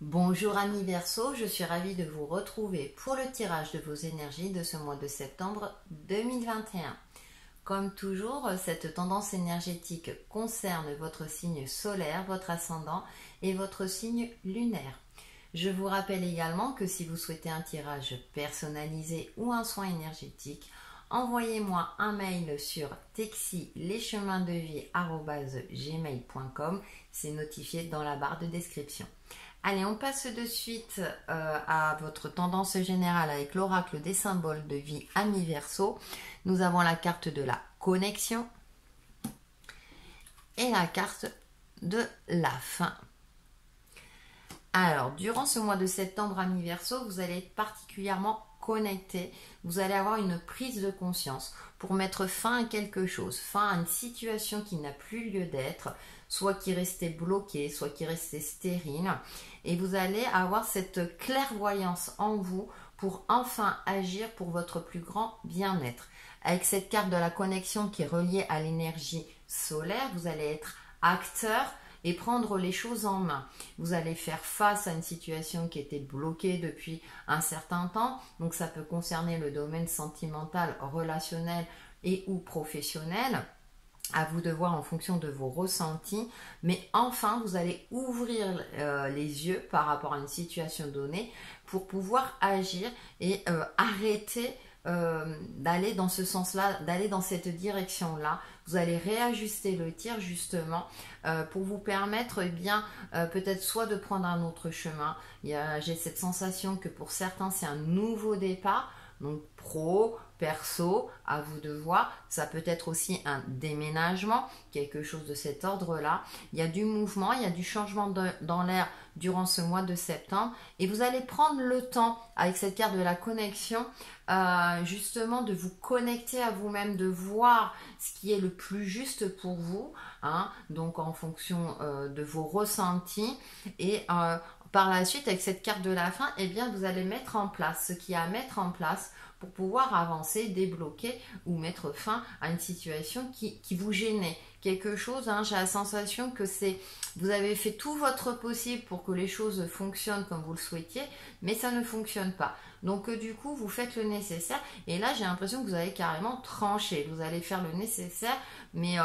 Bonjour amis Verseau, je suis ravie de vous retrouver pour le tirage de vos énergies de ce mois de septembre 2021. Comme toujours, cette tendance énergétique concerne votre signe solaire, votre ascendant et votre signe lunaire. Je vous rappelle également que si vous souhaitez un tirage personnalisé ou un soin énergétique, envoyez-moi un mail sur texilecheminsdevie@gmail.com, c'est notifié dans la barre de description. Allez, on passe de suite à votre tendance générale avec l'oracle des symboles de vie Amis Verseau. Nous avons la carte de la connexion et la carte de la fin. Alors, durant ce mois de septembre, Amis Verseau, vous allez être particulièrement connecté. Vous allez avoir une prise de conscience pour mettre fin à quelque chose, fin à une situation qui n'a plus lieu d'être, soit qui restait bloquée, soit qui restait stérile. Et vous allez avoir cette clairvoyance en vous pour enfin agir pour votre plus grand bien-être. Avec cette carte de la connexion qui est reliée à l'énergie solaire, vous allez être acteur et prendre les choses en main. Vous allez faire face à une situation qui était bloquée depuis un certain temps. Donc ça peut concerner le domaine sentimental, relationnel et ou professionnel. À vous de voir en fonction de vos ressentis. Mais enfin, vous allez ouvrir les yeux par rapport à une situation donnée pour pouvoir agir et arrêter d'aller dans ce sens-là, d'aller dans cette direction-là. Vous allez réajuster le tir justement pour vous permettre peut-être soit de prendre un autre chemin. J'ai cette sensation que pour certains c'est un nouveau départ, donc pro, perso, à vous de voir. Ça peut être aussi un déménagement, quelque chose de cet ordre-là. Il y a du mouvement, il y a du changement dans l'air durant ce mois de septembre. Et vous allez prendre le temps, avec cette carte de la connexion, justement de vous connecter à vous-même, de voir ce qui est le plus juste pour vous, hein, donc en fonction de vos ressentis. Et par la suite, avec cette carte de la fin, eh bien, vous allez mettre en place ce qu'il y a à mettre en place pour pouvoir avancer, débloquer ou mettre fin à une situation qui vous gênait. Quelque chose, hein, j'ai la sensation que vous avez fait tout votre possible pour que les choses fonctionnent comme vous le souhaitiez, mais ça ne fonctionne pas. Donc du coup, vous faites le nécessaire et là, j'ai l'impression que vous allez carrément trancher. Vous allez faire le nécessaire, mais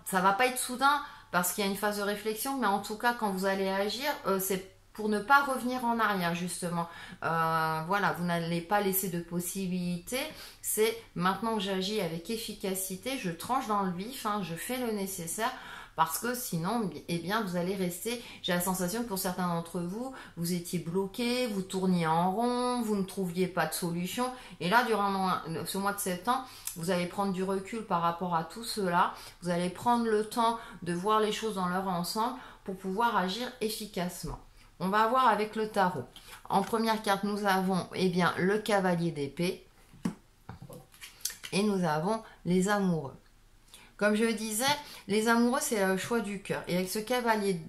ça va pas être soudain parce qu'il y a une phase de réflexion, mais en tout cas, quand vous allez agir, c'est pour ne pas revenir en arrière justement. Voilà, vous n'allez pas laisser de possibilités. C'est maintenant que j'agis avec efficacité, je tranche dans le vif, hein, je fais le nécessaire. Parce que sinon, eh bien, vous allez rester, j'ai la sensation que pour certains d'entre vous, vous étiez bloqué, vous tourniez en rond, vous ne trouviez pas de solution. Et là, durant ce mois de septembre, vous allez prendre du recul par rapport à tout cela. Vous allez prendre le temps de voir les choses dans leur ensemble pour pouvoir agir efficacement. On va voir avec le tarot. En première carte, nous avons le cavalier d'épée et nous avons les amoureux. Comme je le disais, les amoureux, c'est le choix du cœur. Et avec ce cavalier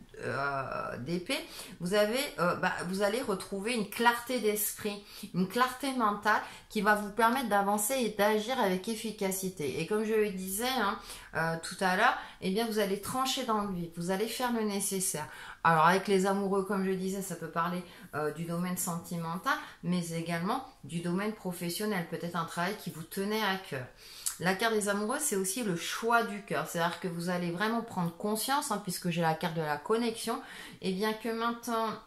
d'épée, vous allez retrouver une clarté d'esprit, une clarté mentale qui va vous permettre d'avancer et d'agir avec efficacité. Et comme je le disais tout à l'heure, vous allez trancher dans le vif, vous allez faire le nécessaire. Alors avec les amoureux, comme je disais, ça peut parler du domaine sentimental, mais également du domaine professionnel, peut-être un travail qui vous tenait à cœur. La carte des amoureux, c'est aussi le choix du cœur. C'est-à-dire que vous allez vraiment prendre conscience, puisque j'ai la carte de la connexion, et bien que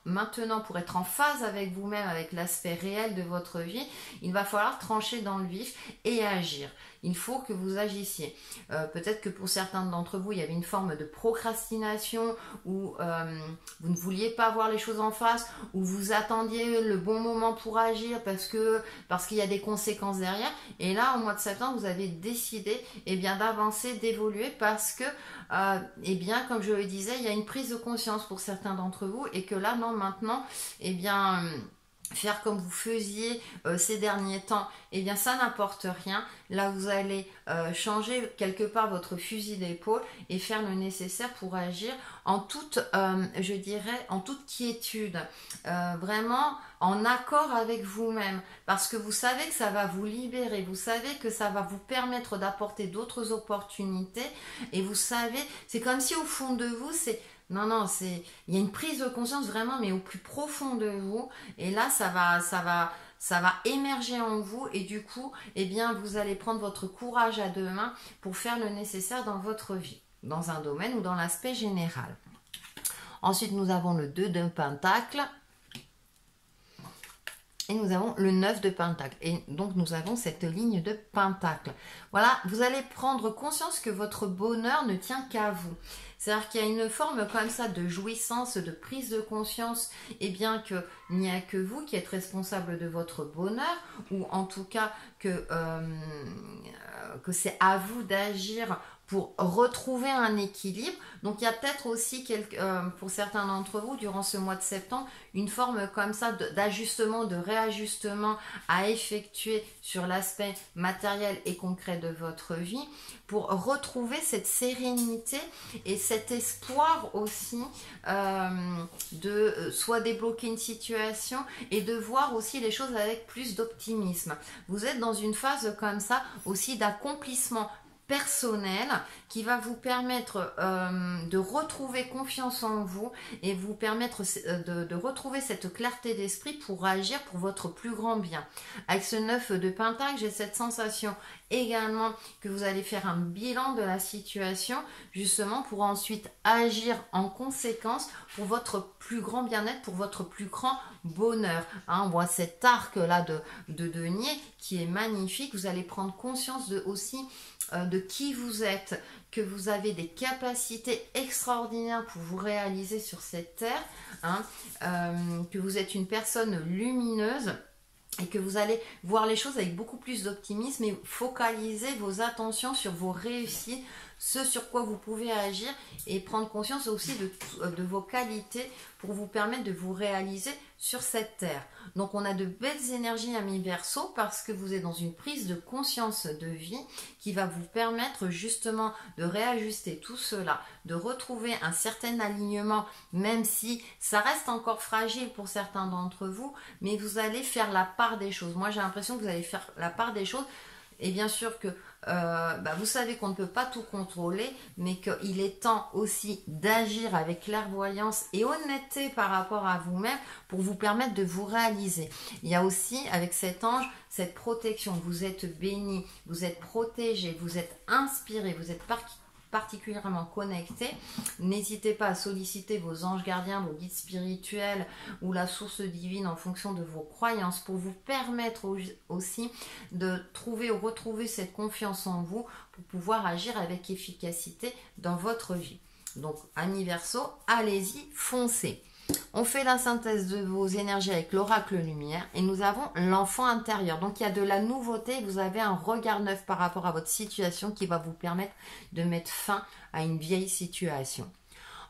maintenant, pour être en phase avec vous-même, avec l'aspect réel de votre vie, il va falloir trancher dans le vif et agir. Il faut que vous agissiez. Peut-être que pour certains d'entre vous, il y avait une forme de procrastination où vous ne vouliez pas voir les choses en face, où vous attendiez le bon moment pour agir parce qu'il y a des conséquences derrière. Et là, au mois de septembre, vous avez décidé d'avancer, d'évoluer parce que, comme je le disais, il y a une prise de conscience pour certains d'entre vous et que là, non, maintenant, faire comme vous faisiez ces derniers temps, ça n'apporte rien. Là, vous allez changer quelque part votre fusil d'épaule et faire le nécessaire pour agir en toute, je dirais, en toute quiétude, vraiment en accord avec vous-même, parce que vous savez que ça va vous libérer, vous savez que ça va vous permettre d'apporter d'autres opportunités, et vous savez, c'est comme si au fond de vous, non, il y a une prise de conscience vraiment, mais au plus profond de vous, et là, ça va émerger en vous, et du coup, eh bien, vous allez prendre votre courage à deux mains pour faire le nécessaire dans votre vie, dans un domaine ou dans l'aspect général. Ensuite, nous avons le 2 de Pentacle. Et nous avons le 9 de Pentacle. Et donc, nous avons cette ligne de Pentacle. Voilà, vous allez prendre conscience que votre bonheur ne tient qu'à vous. C'est-à-dire qu'il y a une forme comme ça de jouissance, de prise de conscience, et bien qu'il n'y a que vous qui êtes responsable de votre bonheur, ou en tout cas que c'est à vous d'agir pour retrouver un équilibre. Donc il y a peut-être aussi, pour certains d'entre vous, durant ce mois de septembre, une forme comme ça d'ajustement, de réajustement à effectuer sur l'aspect matériel et concret de votre vie pour retrouver cette sérénité et cet espoir aussi de soit débloquer une situation et de voir aussi les choses avec plus d'optimisme. Vous êtes dans une phase comme ça aussi d'accomplissement personnel qui va vous permettre de retrouver confiance en vous et vous permettre de retrouver cette clarté d'esprit pour agir pour votre plus grand bien. Avec ce 9 de Pentacle, j'ai cette sensation également que vous allez faire un bilan de la situation justement pour ensuite agir en conséquence pour votre plus grand bien-être, pour votre plus grand bonheur. Hein, on voit cet arc là de denier qui est magnifique. Vous allez prendre conscience aussi de qui vous êtes, que vous avez des capacités extraordinaires pour vous réaliser sur cette terre, hein, que vous êtes une personne lumineuse et que vous allez voir les choses avec beaucoup plus d'optimisme et focaliser vos attentions sur vos réussites, ce sur quoi vous pouvez agir et prendre conscience aussi de vos qualités pour vous permettre de vous réaliser sur cette terre. Donc on a de belles énergies amis Verseau parce que vous êtes dans une prise de conscience de vie qui va vous permettre justement de réajuster tout cela, de retrouver un certain alignement, même si ça reste encore fragile pour certains d'entre vous, mais vous allez faire la part des choses. Moi j'ai l'impression que vous allez faire la part des choses. Et bien sûr que vous savez qu'on ne peut pas tout contrôler, mais qu'il est temps aussi d'agir avec clairvoyance et honnêteté par rapport à vous-même pour vous permettre de vous réaliser. Il y a aussi avec cet ange cette protection. Vous êtes béni, vous êtes protégé, vous êtes inspiré, vous êtes particulièrement connecté. N'hésitez pas à solliciter vos anges gardiens, vos guides spirituels ou la source divine en fonction de vos croyances pour vous permettre aussi de trouver ou retrouver cette confiance en vous pour pouvoir agir avec efficacité dans votre vie. Donc, amis Verseau, allez-y, foncez. On fait la synthèse de vos énergies avec l'oracle lumière et nous avons l'enfant intérieur. Donc il y a de la nouveauté, vous avez un regard neuf par rapport à votre situation qui va vous permettre de mettre fin à une vieille situation.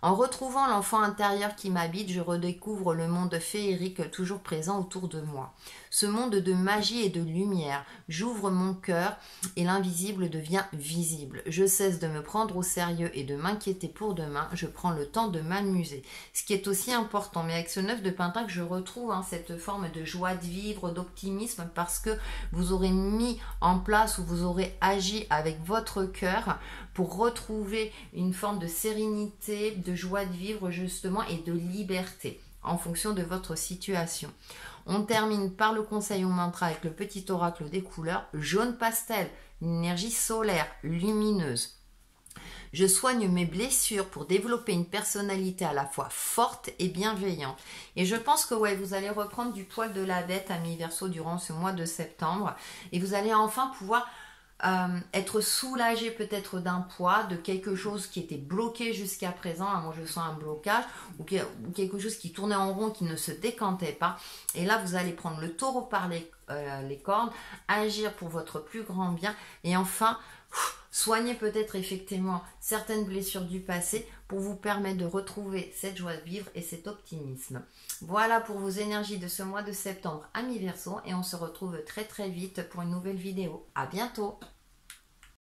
En retrouvant l'enfant intérieur qui m'habite, je redécouvre le monde féerique toujours présent autour de moi. Ce monde de magie et de lumière, j'ouvre mon cœur et l'invisible devient visible. Je cesse de me prendre au sérieux et de m'inquiéter pour demain, je prends le temps de m'amuser. Ce qui est aussi important, mais avec ce 9 de Pentacle, je retrouve cette forme de joie de vivre, d'optimisme, parce que vous aurez mis en place ou vous aurez agi avec votre cœur pour retrouver une forme de sérénité, de joie de vivre justement et de liberté en fonction de votre situation. On termine par le conseil au mantra avec le petit oracle des couleurs jaune pastel, une énergie solaire, lumineuse. Je soigne mes blessures pour développer une personnalité à la fois forte et bienveillante. Et je pense que vous allez reprendre du poil de la bête, amis Verseau, durant ce mois de septembre. Et vous allez enfin pouvoir être soulagé peut-être d'un poids, de quelque chose qui était bloqué jusqu'à présent. Moi je sens un blocage ou quelque chose qui tournait en rond, qui ne se décantait pas, et là vous allez prendre le taureau par les cornes, agir pour votre plus grand bien et enfin soigner peut-être effectivement certaines blessures du passé pour vous permettre de retrouver cette joie de vivre et cet optimisme. Voilà pour vos énergies de ce mois de septembre, amis Verseau, et on se retrouve très très vite pour une nouvelle vidéo. À bientôt!